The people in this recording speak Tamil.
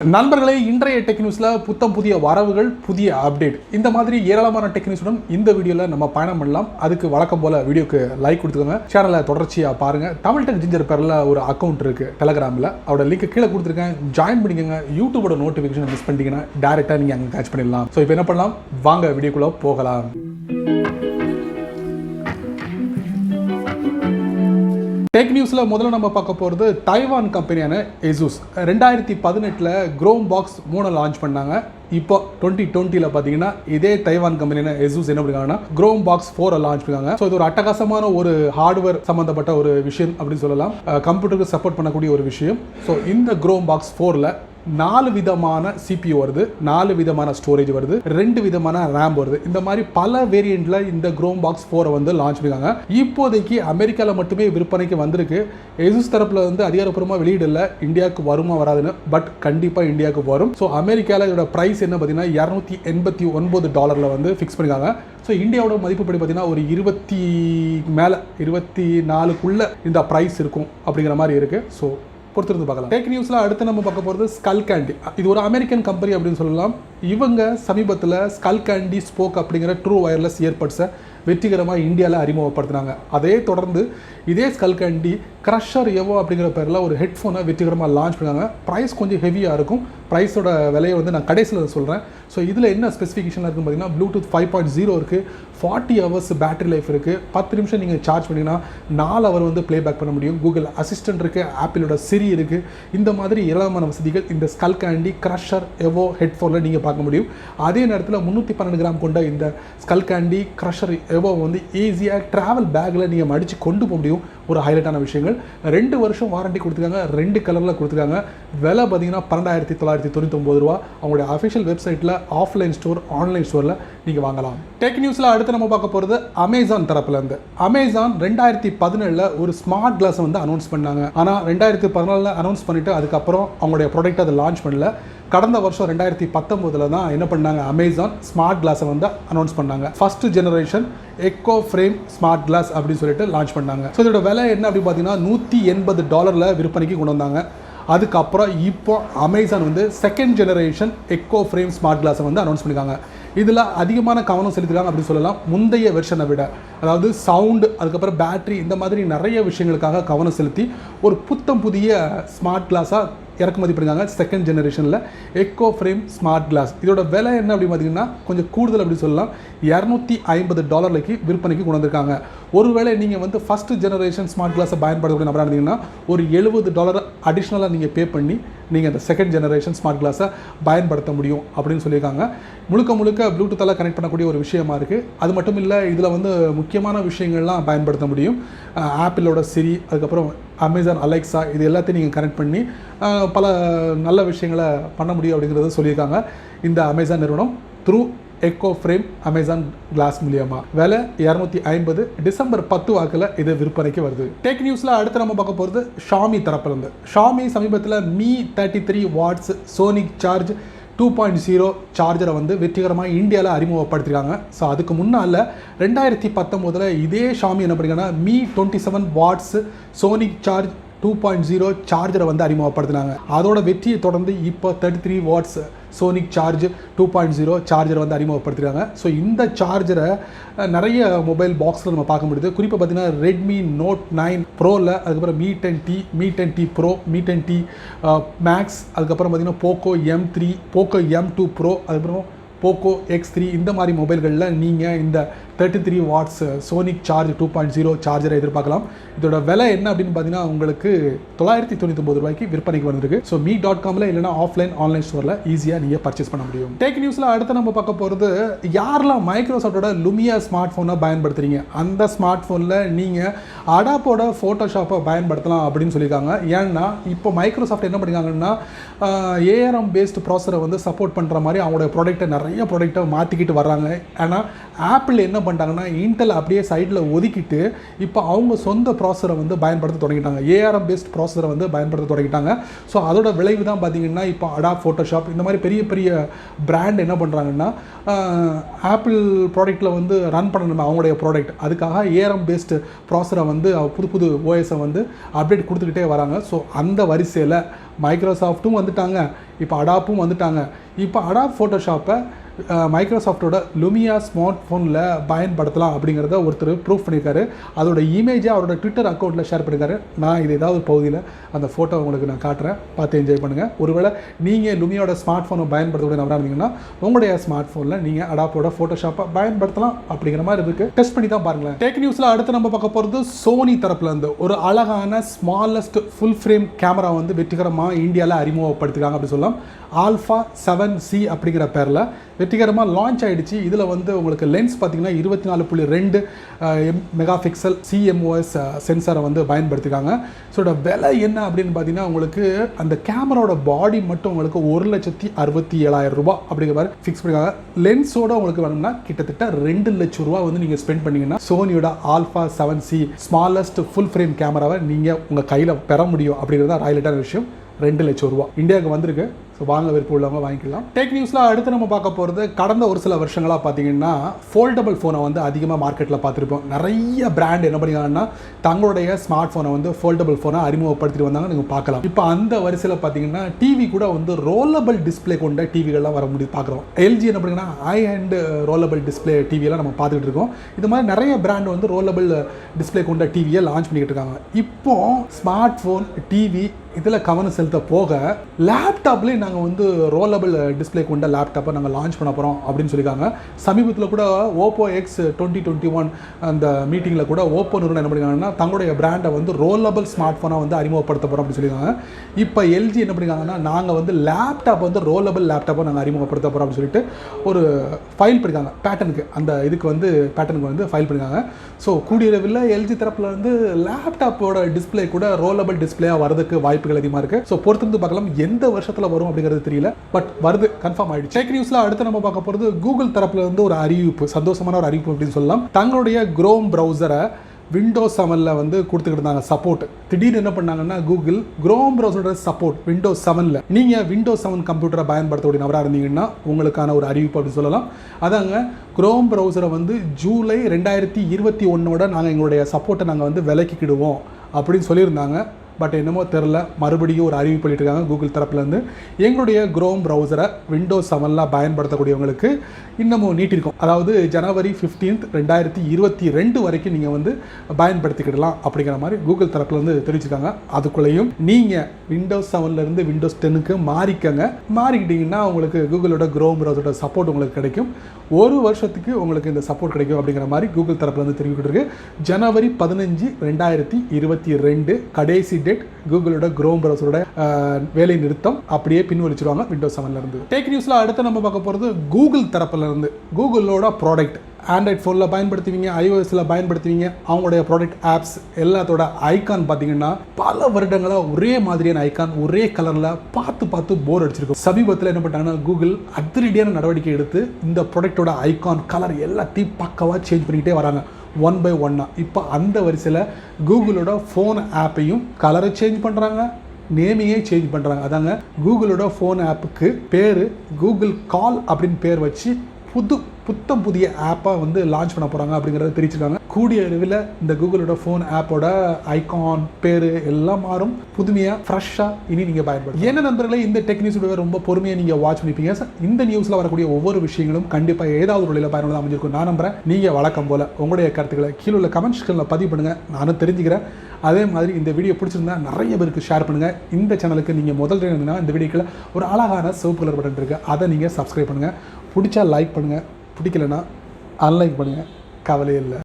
நண்பர்களே, இன்றைய டெக் நியூஸ்ல புத்தம் புதிய வரவுகள், புதிய அப்டேட், இந்த மாதிரி ஏராளமான டெக் நியூஸுடன் இந்த வீடியோவில் நம்ம பயணம் பண்ணலாம். அதுக்கு வழக்கம் போல வீடியோக்கு லைக் கொடுத்துக்கோங்க, சேனலை தொடர்ச்சியாக பாருங்க. தமிழ் டெக் ஜிஞ்சர் பேரில் ஒரு அக்கௌண்ட் இருக்கு டெலகிராமில், அவரோட லிங்க் கீழே கொடுத்துருக்கேன், ஜாயின் பண்ணிக்கோங்க. யூடியூபோட நோட்டிஃபிகேஷன் மிஸ் பண்ணிட்டீங்கன்னா டேரெக்டாக நீங்கள் அங்கே கேட்ச் பண்ணிடலாம். ஸோ இப்போ என்ன பண்ணலாம், வாங்க வீடியோக்குள்ளே போகலாம். டெக் நியூஸில் முதல்ல நம்ம பார்க்க போகிறது தைவான் கம்பெனியான ASUS 2018 Chromebox 3 லான்ச் பண்ணாங்க. இப்போ 2020 பார்த்தீங்கன்னா இதே தைவான் கம்பெனியான ASUS என்ன பண்ணிருக்காங்கன்னா Chromebox 4 லான்ச் பண்ணாங்க. ஸோ இது ஒரு அட்டகாசமான ஒரு ஹார்ட்வேர் சம்மந்தப்பட்ட ஒரு விஷயம் அப்படின்னு சொல்லலாம், கம்ப்யூட்டருக்கு சப்போர்ட் பண்ணக்கூடிய ஒரு விஷயம். ஸோ இந்த Chromebox 4ல் 4 விதமான CPU வருது, 4 விதமான ஸ்டோரேஜ் வருது, 2 விதமான RAM வருது. இந்த மாதிரி பல வேரியண்ட்ல இந்த Chromebox 4 வந்து லான்ச் பண்ணிருக்காங்க. இப்போதைக்கு அமெரிக்காவில் மட்டுமே விற்பனைக்கு வந்திருக்கு. ASUS தரப்புல வந்து அதிகாரப்பூர்வமாக வெளியிடல இந்தியாவுக்கு வருமா வராதுன்னு, பட் கண்டிப்பாக இந்தியாவுக்கு வரும். ஸோ அமெரிக்காவில் இதோட ப்ரைஸ் என்ன பார்த்தீங்கன்னா $289 வந்து ஃபிக்ஸ் பண்ணிருக்காங்க. ஸோ இந்தியாவோட மதிப்புப்படி பார்த்தீங்கன்னா ஒரு 24க்குள்ள இந்த ப்ரைஸ் இருக்கும் அப்படிங்கிற மாதிரி இருக்கு. ஸோ பொறுத்திருந்து பார்க்கலாம். டெக் நியூஸ்ல அடுத்து நம்ம பார்க்க போகிறது SkullCandy. இது ஒரு அமெரிக்கன் கம்பெனி அப்படின்னு சொல்லலாம். இவங்க சமீபத்தில் SkullCandy ஸ்போக் அப்படிங்கிற ட்ரூ வயர்லெஸ் இயர்பட்ஸை வெற்றிகரமாக இந்தியாவில் அறிமுகப்படுத்தினாங்க. அதே தொடர்ந்து இதே SkullCandy க்ரஷர் எவோ அப்படிங்கிற பேரில் ஒரு ஹெட்ஃபோனை வெற்றிகரமாக லான்ச் பண்ணாங்க. ப்ரைஸ் கொஞ்சம் ஹெவியாக இருக்கும். ப்ரைஸோட விலையை வந்து நான் கடைசியில் சொல்கிறேன். ஸோ இதில் என்ன ஸ்பெசிஃபிகேஷன் இருக்குன்னு பார்த்தீங்கன்னா ப்ளூடூத் 5.0 இருக்குது, 40 ஹவர்ஸ் பேட்டரி லைஃப் இருக்குது, 10 நிமிஷம் நீங்கள் சார்ஜ் பண்ணிங்கன்னா 4 ஹவர் வந்து ப்ளேபேக் பண்ண முடியும். கூகுள் அசிஸ்டன்ட் இருக்குது, ஆப்பிளோட சிரி இருக்குது. இந்த மாதிரி ஏராளமான வசதிகள் இந்த SkullCandy க்ரஷர் எவோ ஹெட்ஃபோனில் நீங்கள் பார்க்க முடியும். அதே நேரத்தில் 312 கிராம் கொண்ட இந்த SkullCandy க்ரஷர் எவோ வந்து ஈஸியாக ட்ராவல் பேக்கில் நீங்கள் மடித்து கொண்டு போக முடியும். ஒரு ஹைலைட்டான விஷயங்கள். 2 வருஷம் வாரண்டி கொடுத்துருக்காங்க, 2 கலரில் கொடுத்துருக்காங்க. விலை பார்த்தீங்கன்னா $12,999. அவங்களுடைய அஃபிஷியல் வெப்சைட்டில் ஆஃப்லைன் ஸ்டோர், ஆன்லைன் ஸ்டோரில் நீங்கள் வாங்கலாம். டெக் நியூஸில் அடுத்து நம்ம பார்க்க போகிறது அமேசான் தரப்புலேருந்து. அமேசான் 2017 ஒரு ஸ்மார்ட் கிளாஸை வந்து அனௌன்ஸ் பண்ணாங்க. ஆனால் 2014 அனௌன்ஸ் பண்ணிவிட்டு அதுக்கப்புறம் அவங்களுடைய ப்ராடக்ட் அதை லான்ச் பண்ணல. கடந்த வருஷம் 2019 தான் என்ன பண்ணாங்க, அமேசான் ஸ்மார்ட் கிளாஸை வந்து அனௌன்ஸ் பண்ணாங்க. First generation Echo Frame smart glass அப்படின்னு சொல்லிட்டு லான்ச் பண்ணாங்க. ஸோ இதோட விலை என்ன அப்படின்னு பார்த்தீங்கன்னா $180 விற்பனைக்கு கொண்டு வந்தாங்க. அதுக்கப்புறம் இப்போ அமேசான் வந்து second generation Echo Frame smart கிளாஸை வந்து அனௌன்ஸ் பண்ணியிருக்காங்க. இதில் அதிகமான கவனம் செலுத்திருக்காங்க அப்படின்னு சொல்லலாம் முந்தைய வெர்ஷனை விட. அதாவது சவுண்டு, அதுக்கப்புறம் பேட்டரி, இந்த மாதிரி நிறைய விஷயங்களுக்காக கவனம் செலுத்தி ஒரு புத்தம் புதிய ஸ்மார்ட் கிளாஸாக இறக்குமதி பண்ணியிருக்காங்க. செகண்ட் ஜெனரேஷனில் எக்கோ ஃப்ரேம் ஸ்மார்ட் கிளாஸ். இதோட விலை என்ன அப்படின்னு பார்த்தீங்கன்னா கொஞ்சம் கூடுதல் அப்படின்னு சொல்லலாம், $250 விற்பனைக்கு கொண்டு வந்திருக்காங்க. ஒருவேளை நீங்கள் வந்து ஃபஸ்ட் ஜெனரேஷன் ஸ்மார்ட் கிளாஸை பயன்படுத்தக்கூடிய நபராக இருந்தீங்கன்னா ஒரு $70 அடிஷ்னலாக நீங்கள் பே பண்ணி நீங்கள் அந்த செகண்ட் ஜெனரேஷன் ஸ்மார்ட் கிளாஸை பயன்படுத்த முடியும் அப்படின்னு சொல்லியிருக்காங்க. முழுக்க ப்ளூடூத்தால் கனெக்ட் பண்ணக்கூடிய ஒரு விஷயமா இருக்குது. அது மட்டும் இல்லை, இதில் வந்து முக்கியமான விஷயங்கள்லாம் பயன்படுத்த முடியும். ஆப்பிளோட சிரி, அதுக்கப்புறம் அமேசான் அலெக்ஸா, இது எல்லாத்தையும் நீங்கள் கனெக்ட் பண்ணி பல நல்ல விஷயங்களை பண்ண முடியும் அப்படிங்கிறத சொல்லியிருக்காங்க இந்த அமேசான் நிறுவனம் through Echo Frame Amazon glass மூலியமாக. விலை $250. டிசம்பர் 10 வாக்கில் இது விற்பனைக்கு வருது. டெக் நியூஸில் அடுத்து நம்ம பார்க்க போகிறது ஷாமி தரப்பிலிருந்து. ஷாமி சமீபத்தில் Mi 33 வாட்ஸ் Sonicharge 2.0 சார்ஜரை வந்து வெற்றிகரமாக இந்தியாவில் அறிமுகப்படுத்திருக்காங்க. ஸோ அதுக்கு முன்னால் 2019 இதே ஷாமி என்ன பண்ணிங்கன்னா Mi 27 வாட்ஸ் Sonicharge 2.0 சார்ஜரை வந்து அறிமுகப்படுத்தினாங்க. அதோட வெற்றியை தொடர்ந்து இப்போ 33 வாட்ஸ் Sonicharge 2.0 சார்ஜரை வந்து அறிமுகப்படுத்திருக்காங்க. ஸோ இந்த சார்ஜரை நிறைய மொபைல் பாக்ஸில் நம்ம பார்க்க முடியுது. குறிப்பாக பார்த்தீங்கன்னா Redmi Note 9 Proவில், அதுக்கப்புறம் Mi 10T, Mi 10T Pro, Mi 10T Max, அதுக்கப்புறம் பார்த்தீங்கன்னா Poco M3, Poco M2 Pro, அதுக்கப்புறம் Poco X3, இந்த மாதிரி மொபைல்களில் நீங்கள் இந்த 33 வாட்ஸ் Sonicharge 2.0 சார்ஜரை எதிர்பார்க்கலாம். இதோட விலை என்ன அப்படின்னு பார்த்தீங்கன்னா உங்களுக்கு $999 விற்பனைக்கு வந்திருக்கு. ஸோ me.comல இல்லைனா ஆஃப்லைன், ஆன்லைன் ஸ்டோரில் ஈஸியாக நீங்கள் பர்ச்சேஸ் பண்ண முடியும். டெக் நியூஸில் அடுத்து நம்ம பார்க்க போகிறது யாரெல்லாம் மைக்ரோசாஃப்டோட லுமியா ஸ்மார்ட் ஃபோனை பயன்படுத்துகிறீங்க, அந்த ஸ்மார்ட் ஃபோனில் நீங்கள் அடாப்போட ஃபோட்டோஷாப்பை பயன்படுத்தலாம் அப்படின்னு சொல்லியிருக்காங்க. ஏன்னா இப்போ மைக்ரோசாஃப்ட் என்ன பண்ணியிருக்காங்கன்னா ARM பேஸ்டு ப்ராசரை வந்து சப்போர்ட் பண்ணுற மாதிரி அவங்களோட ப்ராடக்ட்டை நிறைய ப்ராடக்ட்டை மாற்றிக்கிட்டு வர்றாங்க. ஆனால் ஆப்பிள் என்ன பண்ணிட்டாங்கன்னா இன்டெல் அப்படியே சைடில் ஒதுக்கிட்டு இப்போ அவங்க சொந்த ப்ராசரை வந்து பயன்படுத்த தொடங்கிட்டாங்க. ARM பேஸ்ட் ப்ராசரை வந்து பயன்படுத்த தொடங்கிட்டாங்க. ஸோ அதோட விளைவு தான் பார்த்தீங்கன்னா இப்போ அடாப், ஃபோட்டோஷாப், இந்த மாதிரி பெரிய பெரிய பிராண்ட் என்ன பண்ணுறாங்கன்னா ஆப்பிள் ப்ராடக்ட்டில் வந்து ரன் பண்ணணும் அவங்களுடைய ப்ராடக்ட். அதுக்காக ARM பேஸ்டு ப்ராசரை வந்து புது புது OS வந்து அப்டேட் கொடுத்துக்கிட்டே வராங்க. ஸோ அந்த வரிசையில் மைக்ரோசாஃப்ட்டும் வந்துட்டாங்க, இப்போ அடாப்பும் வந்துட்டாங்க. இப்போ அடாப் ஃபோட்டோஷாப்பை மைக்ரோசாஃப்டோட லுமியா ஸ்மார்ட் ஃபோனில் பயன்படுத்தலாம் அப்படிங்கிறத ஒருத்தர் ப்ரூஃப் பண்ணியிருக்காரு. அதோட இமேஜை அவரோட ட்விட்டர் அக்கௌண்ட்டில் ஷேர் பண்ணியிருக்காரு. நான் இது ஏதாவது பகுதியில் அந்த ஃபோட்டோ உங்களுக்கு நான் காட்டுறேன், பார்த்து என்ஜாய் பண்ணுங்கள். ஒருவேளை நீங்கள் லுமியோட ஸ்மார்ட் ஃபோனை பயன்படுத்தக்கூடிய நபராக இருந்தீங்கன்னா உங்களுடைய ஸ்மார்ட் ஃபோனில் நீங்கள் அடாப்போட ஃபோட்டோஷாப்பை பயன்படுத்தலாம் அப்படிங்கிற மாதிரி இருக்குது. டெஸ்ட் பண்ணி தான் பாருங்களேன். டெக் நியூஸில் அடுத்து நம்ம பார்க்க போகிறது சோனி தரப்புலேருந்து ஒரு அழகான ஸ்மாலஸ்ட் ஃபுல் ஃப்ரேம் கேமரா வந்து வெற்றிகரமாக இந்தியாவில் அறிமுகப்படுத்திருக்காங்க அப்படி சொல்லலாம். ஆல்ஃபா 7C அப்படிங்கிற பேரில் வெற்றிகரமாக லான்ச் ஆகிடுச்சு. இதில் வந்து உங்களுக்கு லென்ஸ் பார்த்தீங்கன்னா 24.2 மெகா பிக்சல் CMOS சென்சாரை வந்து பயன்படுத்திருக்காங்க. ஸோ விலை என்ன அப்படின்னு பார்த்தீங்கன்னா உங்களுக்கு அந்த கேமராவோட பாடி மட்டும் உங்களுக்கு 1,67,000 ரூபாய் அப்படிங்கிற மாதிரி ஃபிக்ஸ் பண்ணிருக்காங்க. லென்ஸோட உங்களுக்கு வேணும்னா கிட்டத்தட்ட 2 லட்சம் ரூபா வந்து நீங்கள் ஸ்பெண்ட் பண்ணிங்கன்னா சோனியோட Alpha 7C smallest full frame கேமராவை நீங்கள் உங்கள் கையில் பெற முடியும் அப்படிங்கிறத ஹைலைட்டான விஷயம். 2 லட்சம் ரூபா இந்தியாவுக்கு வந்திருக்கு. ஸோ வாங்க விருப்பம் உள்ளவங்க வாங்கிக்கலாம். டெக் நியூஸில் அடுத்து நம்ம பார்க்க போகிறது கடந்த ஒரு சில வருஷங்களாக பார்த்தீங்கன்னா ஃபோல்டபுள் ஃபோனை வந்து அதிகமாக மார்க்கெட்டில் பார்த்துருப்போம். நிறைய பிராண்ட் என்ன பண்ணிக்காங்கன்னா தங்களுடைய ஸ்மார்ட் ஃபோனை வந்து ஃபோல்டபுள் ஃபோனை அறிமுகப்படுத்திட்டு வந்தாங்க, நீங்கள் பார்க்கலாம். இப்போ அந்த வரிசையில் பார்த்தீங்கன்னா டிவி கூட வந்து ரோலபிள் டிஸ்பிளே கொண்ட டிவிகள்லாம் வர முடியும் பார்க்குறோம். எல்ஜி என்ன பண்ணிங்கன்னா ஹை அண்ட் ரோலபிள் டிஸ்பிளே டிவியெல்லாம் நம்ம பார்த்துக்கிட்டு இருக்கோம். இது மாதிரி நிறைய பிராண்ட் வந்து ரோலபிள் டிஸ்பிளே கொண்ட டிவியை லான்ச் பண்ணிக்கிட்டு இருக்காங்க. இப்போ ஸ்மார்ட் ஃபோன், டிவி இதில் கவனம் செலுத்த போக லேப்டாப்லேயே நாங்கள் வந்து ரோலபிள் டிஸ்பிளே கொண்ட லேப்டாப்பை நாங்கள் லான்ச் பண்ண போகிறோம் அப்படின்னு சொல்லியிருக்காங்க. சமீபத்தில் கூட ஓப்போ எக்ஸ் 2021 அந்த மீட்டிங்கில் கூட ஓப்போ நிறுவனம் என்ன பண்ணியிருக்காங்கன்னா தங்களுடைய பிராண்டை வந்து ரோலபிள் ஸ்மார்ட் ஃபோனை வந்து அறிமுகப்படுத்த போகிறோம் அப்படின்னு சொல்லியிருக்காங்க. இப்போ எல்ஜி என்ன பண்ணியிருக்காங்கன்னா நாங்கள் வந்து லேப்டாப் வந்து ரோலபிள் லேப்டாப்பை நாங்கள் அறிமுகப்படுத்த போகிறோம் அப்படின்னு சொல்லிட்டு ஒரு ஃபைல் பண்ணியிருக்காங்க. பேட்டனுக்கு அந்த இதுக்கு வந்து பேட்டனுக்கு வந்து ஃபைல் பண்ணியிருக்காங்க. ஸோ கூடிய விரைவில் எல்ஜி தரப்பில் வந்து லேப்டாப்போட டிஸ்பிளே கூட ரோலபிள் டிஸ்பிளேயாக வரதுக்கு வாய்ப்புகள் அதிகமாக இருக்குது. ஸோ பொறுத்திருந்து பார்க்கலாம் எந்த வருஷத்தில் வரும் அப்படிங்கிறது தெரியல, பட் வருது, கன்ஃபார்ம் ஆயிடுச்சு. டெக் நியூஸ்ல அடுத்து நம்ம பார்க்க போகிறது கூகுள் தரப்புல இருந்து ஒரு அறிவிப்பு, சந்தோஷமான ஒரு அறிவிப்பு அப்படின்னு சொல்லலாம். தங்களுடைய குரோம் ப்ரௌசரை விண்டோஸ் 7ல் வந்து கொடுத்துக்கிட்டு இருந்தாங்க சப்போர்ட். திடீர்னு என்ன பண்ணாங்கன்னா கூகுள் குரோம் ப்ரௌசரோட சப்போர்ட் விண்டோஸ் 7ல் நீங்கள் விண்டோஸ் 7 கம்ப்யூட்டரை பயன்படுத்தக்கூடிய நபராக இருந்தீங்கன்னா உங்களுக்கான ஒரு அறிவிப்பு அப்படின்னு சொல்லலாம். அதாங்க குரோம் ப்ரௌசரை வந்து ஜூலை 2021 நாங்கள் எங்களுடைய சப்போர்ட்டை நாங்கள் வந்து விலக்கிக்கிடுவோம் அப்படின்னு சொல்லியிருந்தாங்க. பட் என்னமோ தெரில, மறுபடியும் ஒரு அறிவிப்பு பண்ணிட்டுருக்காங்க கூகுள் தரப்புலேருந்து. எங்களுடைய குரோம் ப்ரௌசரை விண்டோஸ் 7ல் பயன்படுத்தக்கூடியவங்களுக்கு இன்னமும் நீட்டிருக்கும். அதாவது ஜனவரி 15, 2022 வரைக்கும் நீங்கள் வந்து பயன்படுத்திக்கிடலாம் அப்படிங்கிற மாதிரி கூகுள் தரப்புலேருந்து தெரிவிச்சிருக்காங்க. அதுக்குள்ளேயும் நீங்கள் விண்டோஸ் 7லேருந்து விண்டோஸ் 10க்கு மாறிக்கிட்டிங்கன்னா உங்களுக்கு கூகுளோட குரோம் ப்ரௌசரோட சப்போர்ட் உங்களுக்கு கிடைக்கும். ஒரு வருஷத்துக்கு உங்களுக்கு இந்த சப்போர்ட் கிடைக்கும் அப்படிங்கிற மாதிரி கூகுள் தரப்புலேருந்து தெரிவிக்கிட்டு ஜனவரி 15, 2022 கடைசி டேட் கூகுளோட குரோம் ப்ரௌசரோட வேலை நிறுத்தம் அப்படியே பின்வலிச்சிருவாங்க விண்டோஸ் 7ல இருந்து. டெக் நியூஸ்ல அடுத்து நம்ம பார்க்க போகிறது கூகுள் தரப்புல இருந்து கூகுளோட ப்ராடக்ட் ஆண்ட்ராய்ட் ஃபோனில் பயன்படுத்துவீங்க, iOSல பயன்படுத்துவீங்க, அவங்களுடைய ப்ராடக்ட் ஆப்ஸ் எல்லாத்தோட ஐக்கான் பார்த்தீங்கன்னா பல வருடங்களாக ஒரே மாதிரியான ஐக்கான் ஒரே கலரில் பார்த்து போர் அடிச்சிருக்கும். சமீபத்தில் என்ன பண்ணிட்டாங்கன்னா கூகுள் அதிரடியான நடவடிக்கை எடுத்து இந்த ப்ராடக்டோட ஐக்கான் கலர் எல்லாத்தையும் பக்கவாக சேஞ்ச் பண்ணிக்கிட்டே வராங்க ஒன் பை ஒன்னாக. இப்போ அந்த வரிசையில் கூகுளோட ஃபோன் ஆப்பையும் கலரை சேஞ்ச் பண்ணுறாங்க, நேமிங்கே சேஞ்ச் பண்ணுறாங்க. அதாங்க கூகுளோட ஃபோன் ஆப்புக்கு பேர் கூகுள் கால் அப்படின்னு பேர் வச்சு புதிய ஆப்பாக வந்து லான்ச் பண்ண போகிறாங்க அப்படிங்கிறத தெரிவிச்சிருக்காங்க. கூடிய விரைவில் இந்த கூகுளோட ஃபோன் ஆப்போட ஐகான் பேர் எல்லாம் மாறும், புதுமையாக ஃப்ரெஷ்ஷாக இனி நீங்கள் பயன்படுத்தும். என்ன நண்பர்களே, இந்த டெக் நியூஸ் ரொம்ப பொறுமையாக நீங்கள் வாட்ச் பண்ணிப்பீங்க. இந்த நியூஸில் வரக்கூடிய ஒவ்வொரு விஷயங்களும் கண்டிப்பாக ஏதாவது ஒரு வழியில் பயனுள்ளதாக அமைஞ்சிருக்கும் நான் நம்புகிறேன். நீங்கள் வழக்கம் போல் உங்களுடைய கருத்துக்களை கீழே உள்ள கமெண்ட் செக்ஷனில் பதிவு பண்ணுங்கள், நானும் தெரிஞ்சுக்கிறேன். அதே மாதிரி இந்த வீடியோ பிடிச்சிருந்தா நிறைய பேருக்கு ஷேர் பண்ணுங்கள். இந்த சேனலுக்கு நீங்கள் முதல் இருந்தீங்கன்னா இந்த வீடியோக்கில் ஒரு அழகான சிவப்பு கலர் பட்டன் இருக்குது, அதை நீங்கள் சப்ஸ்கிரைப் பண்ணுங்கள். பிடிச்சா லைக் பண்ணுங்கள், பிடிக்கலன்னா அன்லைக் பண்ணுங்கள், கவலையே இல்லை.